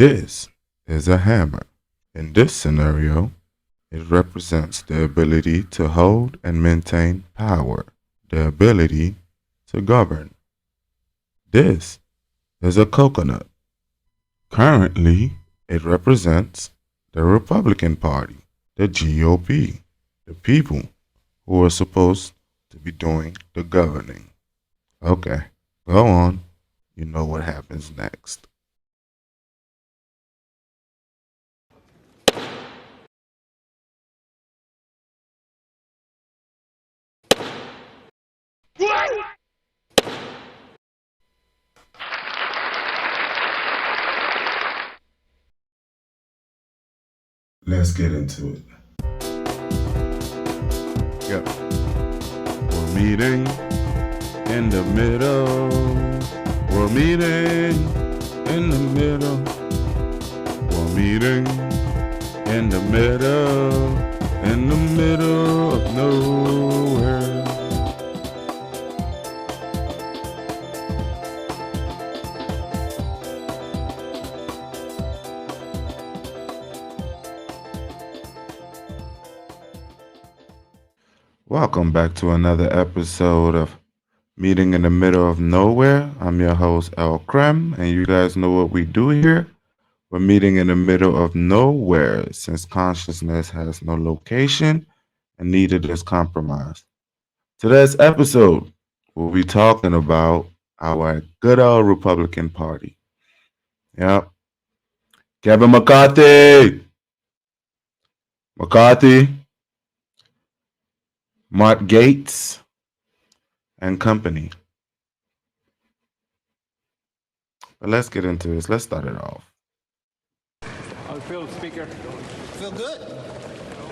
This is a hammer. In this scenario, it represents the ability to hold and maintain power, the ability to govern. This is a coconut. Currently, it represents the Republican Party, the GOP, the people who are supposed to be doing the governing. Okay, go on. You know what happens next. Let's get into it. Yep. We're meeting in the middle. We're meeting in the middle. We're meeting in the middle of nowhere. Welcome back to another episode of Meeting in the Middle of Nowhere. I'm your host, El Krem, and you guys know what we do here. We're meeting in the middle of nowhere since consciousness has no location and neither does compromise. Today's episode, we'll be talking about our good old Republican Party. Yep. Kevin McCarthy, Mark Gates, and company. But let's get into this. Let's start it off. How you feel, Speaker? Feel good.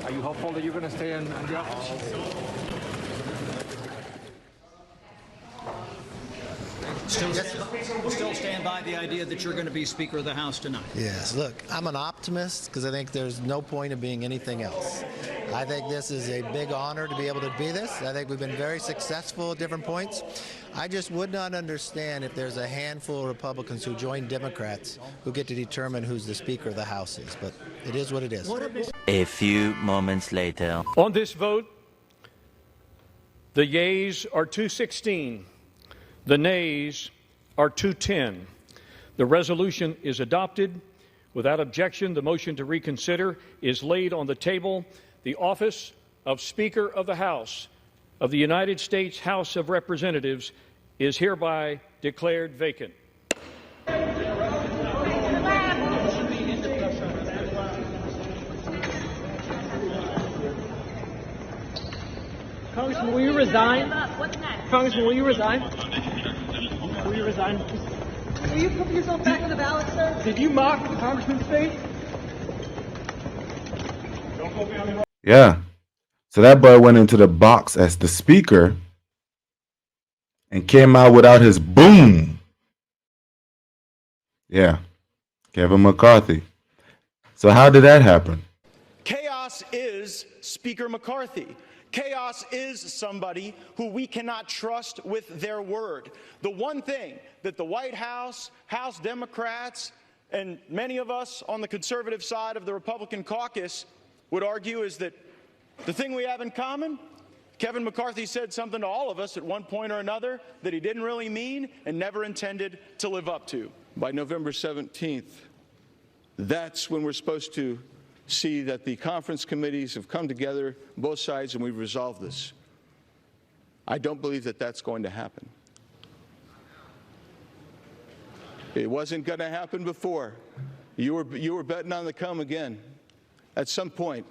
Are you hopeful that you're going to stay in the office? Still stand by the idea that you're going to be Speaker of the House tonight. Yes, look, I'm an optimist because I think there's no point of being anything else. I think this is a big honor to be able to be this. I think we've been very successful at different points. I just would not understand if there's a handful of Republicans who join Democrats who get to determine who's the Speaker of the House is. But it is what it is. A few moments later. On this vote, the yeas are 216. The nays are 210. The resolution is adopted. Without objection, the motion to reconsider is laid on the table. The office of Speaker of the House of the United States House of Representatives is hereby declared vacant. Congressman, will you resign? What's next? Congressman, will you resign? Will you resign? Will you put yourself back on the ballot, sir? Did you mock the congressman's face? Yeah. So that boy went into the box as the speaker and came out without his boom. Yeah. Kevin McCarthy. So how did that happen? Chaos is Speaker McCarthy. Chaos is somebody who we cannot trust with their word. The one thing that the White House, House Democrats, and many of us on the conservative side of the Republican caucus would argue is that the thing we have in common, Kevin McCarthy said something to all of us at one point or another that he didn't really mean and never intended to live up to. By November 17th, that's when we're supposed to see that the conference committees have come together, both sides, and we've resolved this. I don't believe that that's going to happen. It wasn't going to happen before. You were betting on the come again. At some point,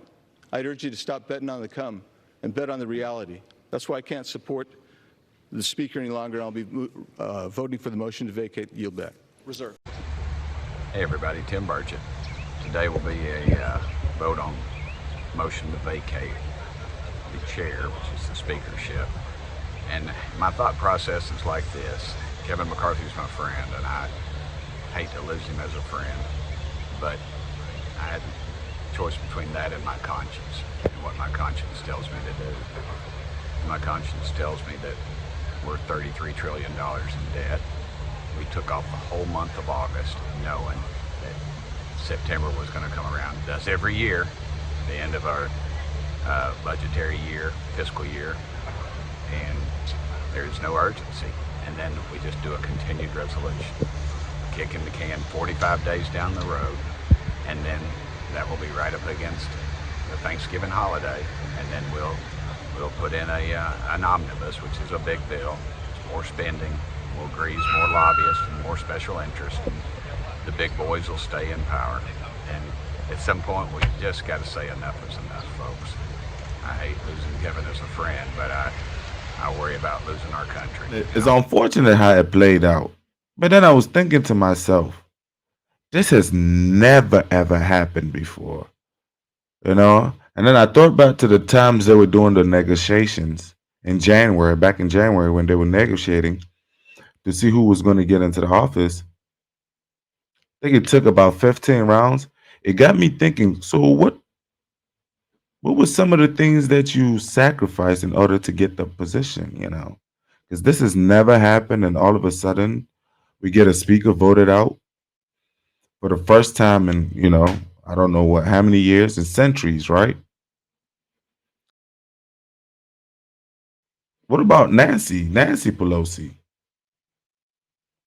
I'd urge you to stop betting on the come and bet on the reality. That's why I can't support the Speaker any longer. I'll be voting for the motion to vacate. Yield back. Reserve. Hey everybody, Tim Burchett. Today will be a vote on motion to vacate the chair, which is the speakership. And my thought process is like this. Kevin McCarthy's my friend, and I hate to lose him as a friend, but I had a choice between that and my conscience, and what my conscience tells me to do. My conscience tells me that we're $33 trillion in debt. We took off the whole month of August knowing that September was going to come around. It does every year, the end of our budgetary year, fiscal year, and there's no urgency. And then we just do a continued resolution, kicking the can 45 days down the road, and then that will be right up against the Thanksgiving holiday, and then we'll put in an omnibus, which is a big bill. It's more spending, more grease, more lobbyists, and more special interest. The big boys will stay in power, and at some point we just got to say enough is enough, folks. I hate losing Kevin as a friend, but I worry about losing our country. It's unfortunate how it played out. But then I was thinking to myself, this has never ever happened before. You know? And then I thought back to the times they were doing the negotiations back in January when they were negotiating to see who was going to get into the office. I think it took about 15 rounds. It got me thinking, so what were some of the things that you sacrificed in order to get the position, you know? Because this has never happened, and all of a sudden we get a speaker voted out for the first time in, I don't know how many years, in centuries, right? What about Nancy Pelosi?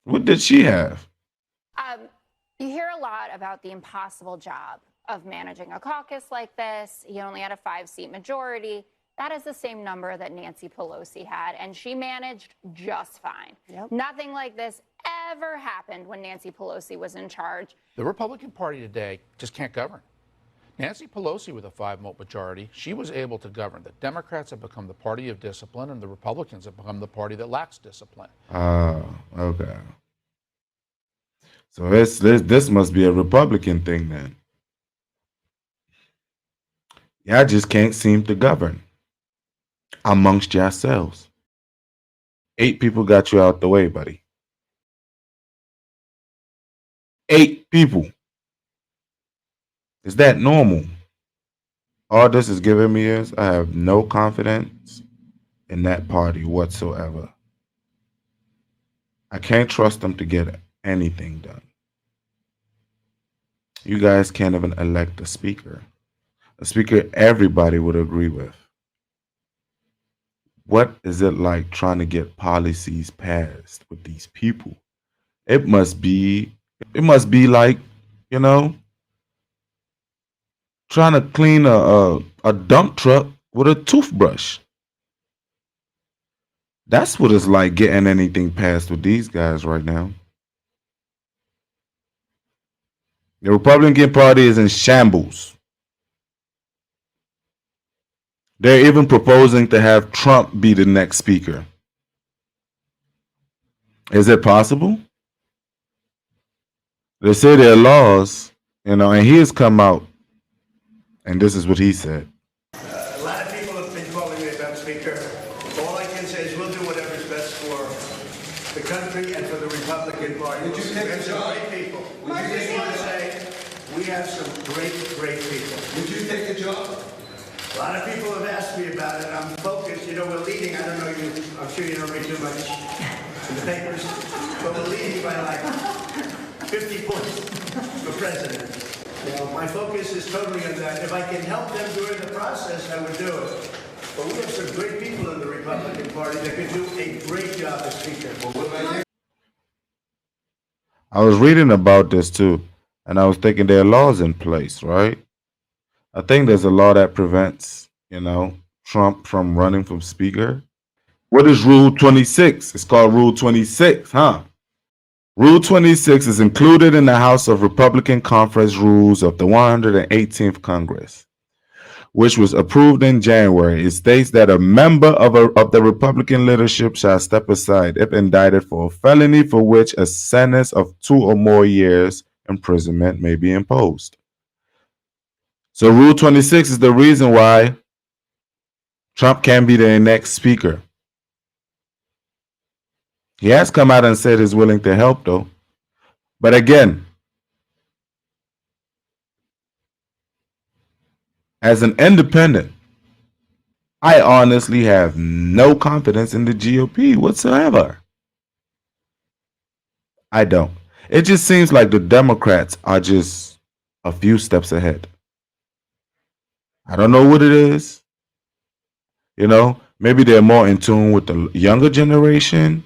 What did she have? You hear a lot about the impossible job of managing a caucus like this. He only had a 5-seat majority. That is the same number that Nancy Pelosi had, and she managed just fine. Yep. Nothing like this ever happened when Nancy Pelosi was in charge. The Republican Party today just can't govern. Nancy Pelosi, with a 5-vote majority, she was able to govern. The Democrats have become the party of discipline, and the Republicans have become the party that lacks discipline. Oh, okay. So this must be a Republican thing then. Y'all just can't seem to govern amongst yourselves. 8 people got you out the way, buddy. 8 people. Is that normal? All this is giving me is I have no confidence in that party whatsoever. I can't trust them to get anything done. You guys can't even elect a speaker. A speaker everybody would agree with. What is it like trying to get policies passed with these people? It must be like, trying to clean a dump truck with a toothbrush. That's what it's like getting anything passed with these guys right now. The Republican Party is in shambles. They're even proposing to have Trump be the next speaker. Is it possible? They say there are laws, and he has come out, and this is what he said. A lot of people have been calling me about Speaker. All I can say is we'll do whatever's best for the country and for the Republican Party. Would you take a job? Great people. I just want to say we have some great people. Would you take a job? A lot of people have asked me about it. I'm focused. We're leading. I don't know you. I'm sure you don't read too much in the papers, but we're leading by like 50 points for president. My focus is totally on that. If I can help them during the process, I would do it. But we have some great people in the Republican Party that could do a great job as Speaker. I was reading about this too, and I was thinking there are laws in place, right? I think there's a law that prevents, Trump from running for speaker. What is Rule 26? It's called Rule 26, huh? Rule 26 is included in the House of Republican Conference Rules of the 118th Congress, which was approved in January. It states that a member of the Republican leadership shall step aside if indicted for a felony for which a sentence of 2 or more years imprisonment may be imposed. So Rule 26 is the reason why Trump can be the next speaker. He has come out and said he's willing to help, though. But again, as an independent, I honestly have no confidence in the GOP whatsoever. I don't. It just seems like the Democrats are just a few steps ahead. I don't know what it is. Maybe they're more in tune with the younger generation.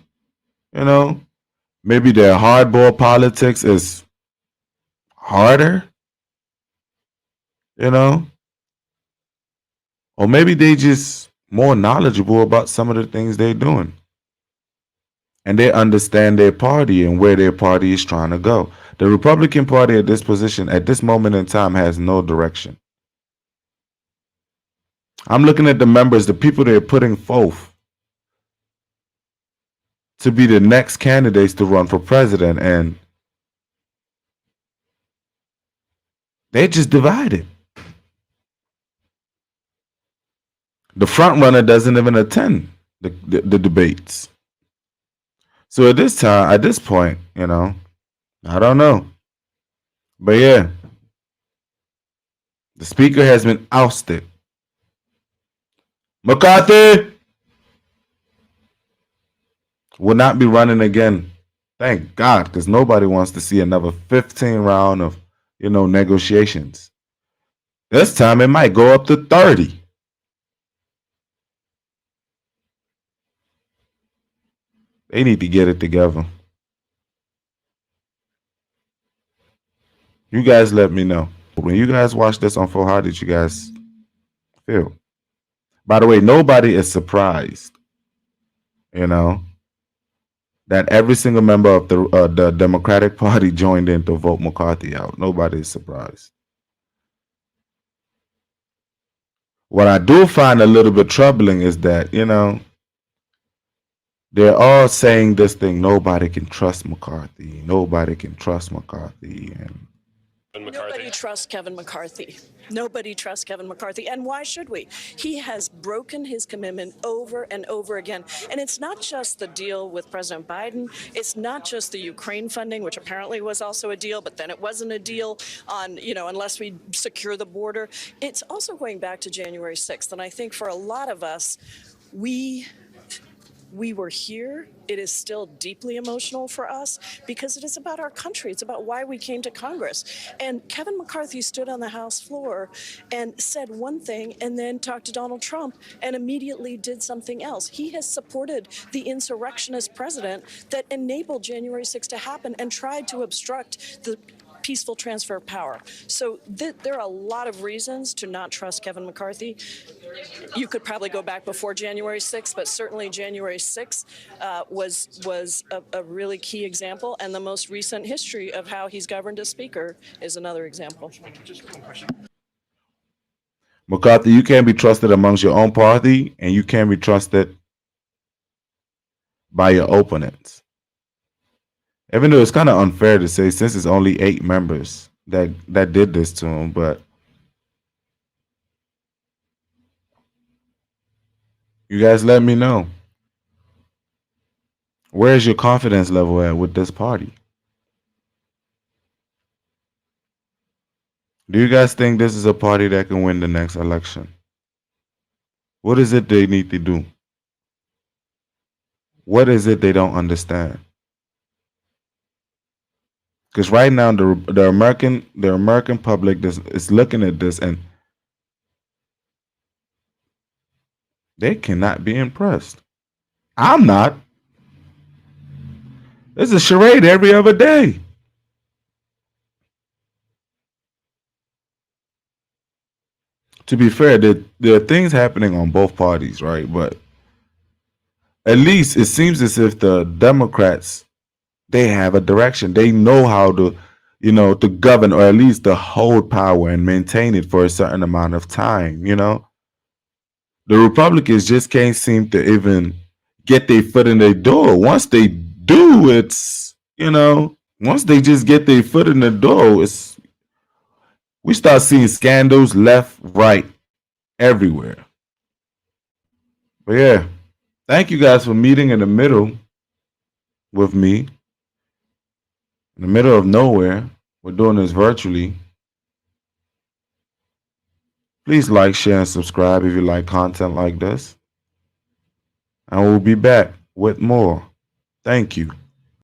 Maybe their hardball politics is harder. you know, or maybe they just more knowledgeable about some of the things they're doing. And they understand their party and where their party is trying to go. The Republican Party at this position, at this moment in time, has no direction. I'm looking at the members, the people they're putting forth to be the next candidates to run for president, and they're just divided. The front runner doesn't even attend the debates. So at this point, I don't know. But yeah, the speaker has been ousted. McCarthy will not be running again. Thank God, because nobody wants to see another 15 round of, negotiations. This time it might go up to 30. They need to get it together. You guys let me know. When you guys watch this on Full, how did you guys feel? By the way, nobody is surprised, that every single member of the Democratic Party joined in to vote McCarthy out. Nobody is surprised. What I do find a little bit troubling is that, they're all saying this thing, nobody can trust McCarthy. Nobody can trust McCarthy. And nobody trusts Kevin McCarthy. Nobody trusts Kevin McCarthy. And why should we? He has broken his commitment over and over again. And it's not just the deal with President Biden. It's not just the Ukraine funding, which apparently was also a deal, but then it wasn't a deal on, unless we secure the border. It's also going back to January 6th. And I think for a lot of us, we were here. It is still deeply emotional for us because it is about our country. It's about why we came to Congress. And Kevin McCarthy stood on the House floor and said one thing and then talked to Donald Trump and immediately did something else. He has supported the insurrectionist president that enabled January 6th to happen and tried to obstruct the peaceful transfer of power. So there are a lot of reasons to not trust Kevin McCarthy. You could probably go back before January 6th, but certainly January 6th was a really key example, and the most recent history of how he's governed as Speaker is another example. McCarthy, you can't be trusted amongst your own party, and you can't be trusted by your opponents. Even though it's kind of unfair to say, since it's only 8 members that did this to him, but you guys let me know. Where's your confidence level at with this party? Do you guys think this is a party that can win the next election? What is it they need to do? What is it they don't understand? Because right now the American public is looking at this and they cannot be impressed. I'm not. There's a charade every other day. To be fair, there are things happening on both parties, right? But at least it seems as if the Democrats, they have a direction. They know how to, to govern, or at least to hold power and maintain it for a certain amount of time, The Republicans just can't seem to even get their foot in the door. Once they do, it's, once they just get their foot in the door, we start seeing scandals left, right, everywhere. But yeah, thank you guys for meeting in the middle with me. In the middle of nowhere. We're doing this virtually. Please like, share, and subscribe if you like content like this. And we'll be back with more. Thank you.